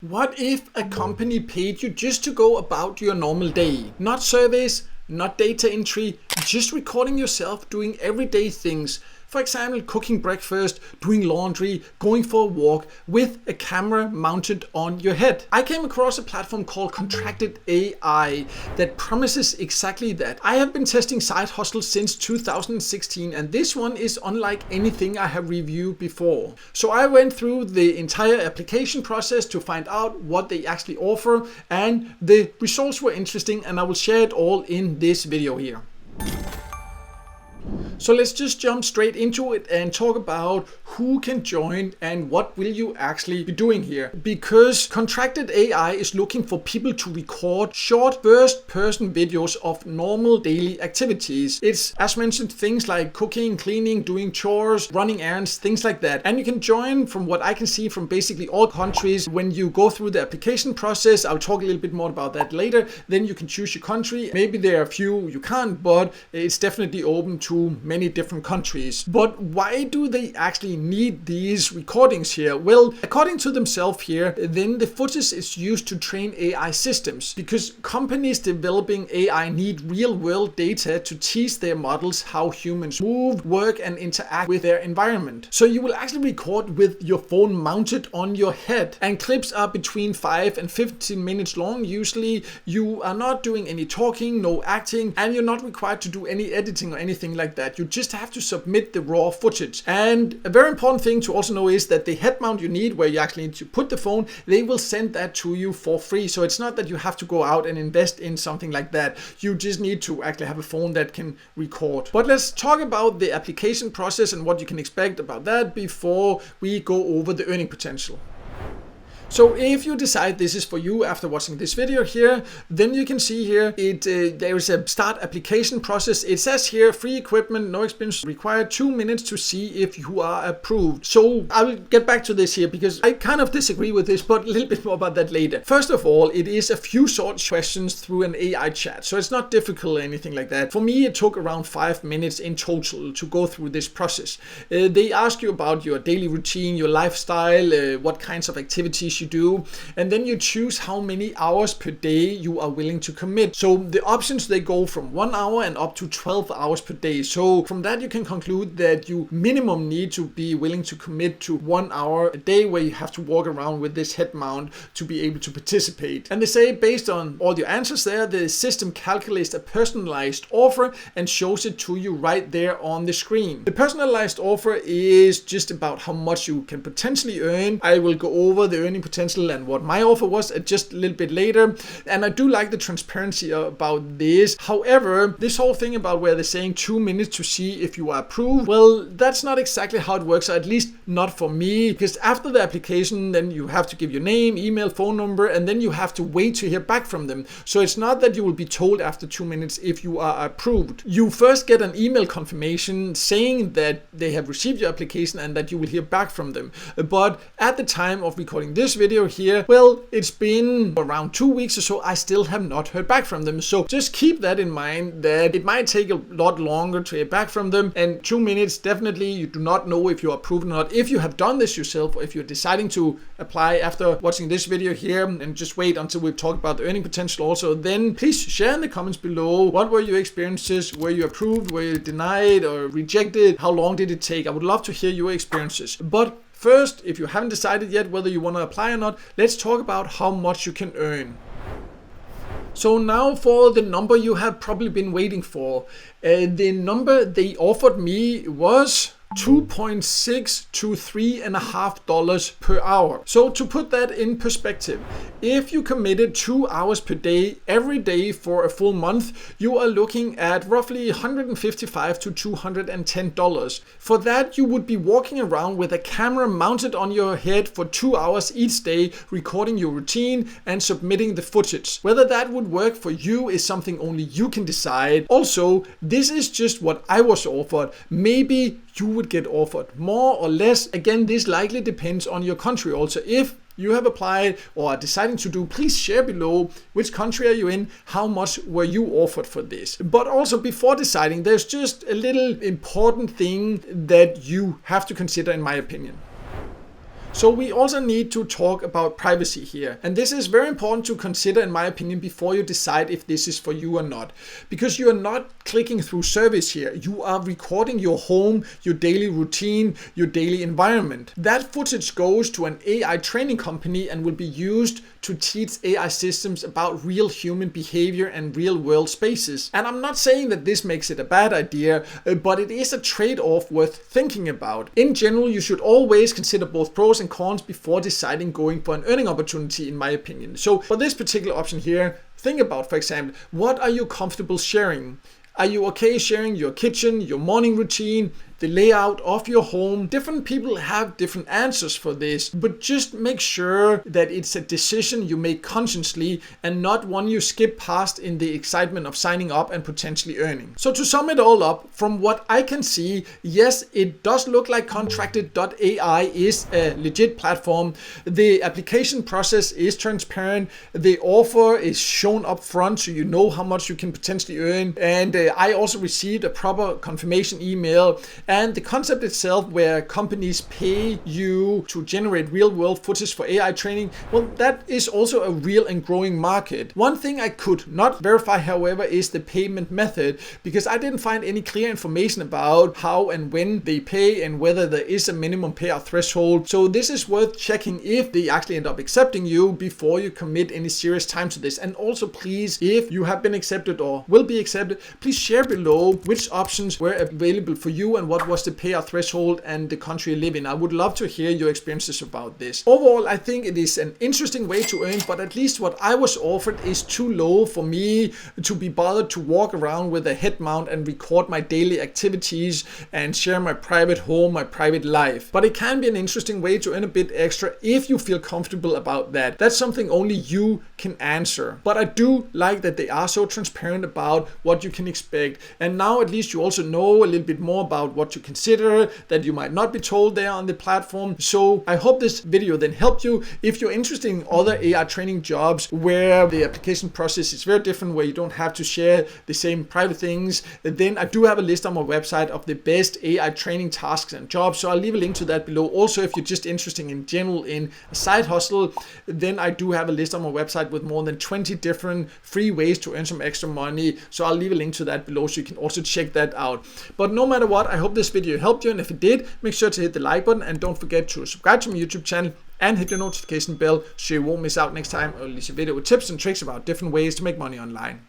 What if a company paid you just to go about your normal day? Not surveys, not data entry, just recording yourself doing everyday things. For example, cooking breakfast, doing laundry, going for a walk with a camera mounted on your head. I came across a platform called Contracted.ai that promises exactly that. I have been testing side hustles since 2016 and this one is unlike anything I have reviewed before. So I went through the entire application process to find out what they actually offer, and the results were interesting and I will share it all in this video here. So let's just jump straight into it and talk about who can join and what will you actually be doing here. Because Contracted AI is looking for people to record short first-person videos of normal daily activities. It's, as mentioned, things like cooking, cleaning, doing chores, running errands, things like that. And you can join, from what I can see, from basically all countries. When you go through the application process, I'll talk a little bit more about that later, then you can choose your country. Maybe there are a few you can't, but it's definitely open to many different countries. But why do they actually need these recordings here? Well, according to themselves here, then the footage is used to train AI systems, because companies developing AI need real-world data to teach their models how humans move, work, and interact with their environment. So you will actually record with your phone mounted on your head, and clips are between 5 and 15 minutes long. Usually you are not doing any talking, no acting, and you're not required to do any editing or anything like that. You just have to submit the raw footage. And a very important thing to also know is that the head mount you need, where you actually need to put the phone, they will send that to you for free. So it's not that you have to go out and invest in something like that. You just need to actually have a phone that can record. But let's talk about the application process and what you can expect about that before we go over the earning potential. So if you decide this is for you after watching this video here, then you can see here there is a start application process. It says here, free equipment, no experience required, 2 minutes to see if you are approved. So I will get back to this here because I kind of disagree with this, but a little bit more about that later. First of all, it is a few short questions through an AI chat, so it's not difficult or anything like that. For me, it took around 5 minutes in total to go through this process. They ask you about your daily routine, your lifestyle, what kinds of activities you do, and then you choose how many hours per day you are willing to commit. So the options, they go from 1 hour and up to 12 hours per day. So from that you can conclude that you minimum need to be willing to commit to 1 hour a day where you have to walk around with this head mount to be able to participate. And they say based on all your answers there, the system calculates a personalized offer and shows it to you right there on the screen. The personalized offer is just about how much you can potentially earn. I will go over the earning potential and what my offer was just a little bit later. And I do like the transparency about this. However, this whole thing about where they're saying 2 minutes to see if you are approved, well, that's not exactly how it works, at least not for me, because after the application, then you have to give your name, email, phone number, and then you have to wait to hear back from them. So it's not that you will be told after 2 minutes if you are approved. You first get an email confirmation saying that they have received your application and that you will hear back from them. But at the time of recording this video here, well, it's been around 2 weeks or so, I still have not heard back from them. So just keep that in mind, that it might take a lot longer to hear back from them, and 2 minutes, definitely you do not know if you are approved or not. If you have done this yourself, or if you're deciding to apply after watching this video here and just wait until we talk about the earning potential also, then please share in the comments below, what were your experiences? Were you approved? Were you denied or rejected? How long did it take? I would love to hear your experiences. But first, if you haven't decided yet whether you want to apply or not, let's talk about how much you can earn. So now for the number you have probably been waiting for. The number they offered me was $2.6 to $3.50 per hour. So to put that in perspective, if you committed 2 hours per day every day for a full month, you are looking at roughly $155 to $210. For that, you would be walking around with a camera mounted on your head for 2 hours each day, recording your routine and submitting the footage. Whether that would work for you is something only you can decide. Also, this is just what I was offered. Maybe you would get offered more or less. Again, this likely depends on your country also. If you have applied or are deciding to do, please share below which country are you in, how much were you offered for this. But also before deciding, there's just a little important thing that you have to consider in my opinion. So we also need to talk about privacy here. And this is very important to consider, in my opinion, before you decide if this is for you or not. Because you are not clicking through service here. You are recording your home, your daily routine, your daily environment. That footage goes to an AI training company and will be used to teach AI systems about real human behavior and real world spaces. And I'm not saying that this makes it a bad idea, but it is a trade-off worth thinking about. In general, you should always consider both pros and cons before deciding going for an earning opportunity, in my opinion. So for this particular option here, think about, for example, what are you comfortable sharing? Are you okay sharing your kitchen, your morning routine, the layout of your home? Different people have different answers for this, but just make sure that it's a decision you make consciously and not one you skip past in the excitement of signing up and potentially earning. So to sum it all up, from what I can see, yes, it does look like Contracted.ai is a legit platform. The application process is transparent. The offer is shown up front so you know how much you can potentially earn. And I also received a proper confirmation email. And the concept itself, where companies pay you to generate real world footage for AI training, well, that is also a real and growing market. One thing I could not verify, however, is the payment method, because I didn't find any clear information about how and when they pay and whether there is a minimum payout threshold. So this is worth checking if they actually end up accepting you before you commit any serious time to this. And also, please, if you have been accepted or will be accepted, please share below which options were available for you and what was the payout threshold and the country you live in. I would love to hear your experiences about this. Overall, I think it is an interesting way to earn, but at least what I was offered is too low for me to be bothered to walk around with a head mount and record my daily activities and share my private home, my private life. But it can be an interesting way to earn a bit extra if you feel comfortable about that. That's something only you can answer. But I do like that they are so transparent about what you can expect. And now at least you also know a little bit more about what to consider that you might not be told there on the platform. So I hope this video then helped you. If you're interested in other AI training jobs where the application process is very different, where you don't have to share the same private things, then I do have a list on my website of the best AI training tasks and jobs. So I'll leave a link to that below. Also, if you're just interested in general in a side hustle, then I do have a list on my website with more than 20 different free ways to earn some extra money. So I'll leave a link to that below so you can also check that out. But no matter what, I hope this video helped you, and if it did, make sure to hit the like button and don't forget to subscribe to my YouTube channel and hit the notification bell so you won't miss out next time I release a video with tips and tricks about different ways to make money online.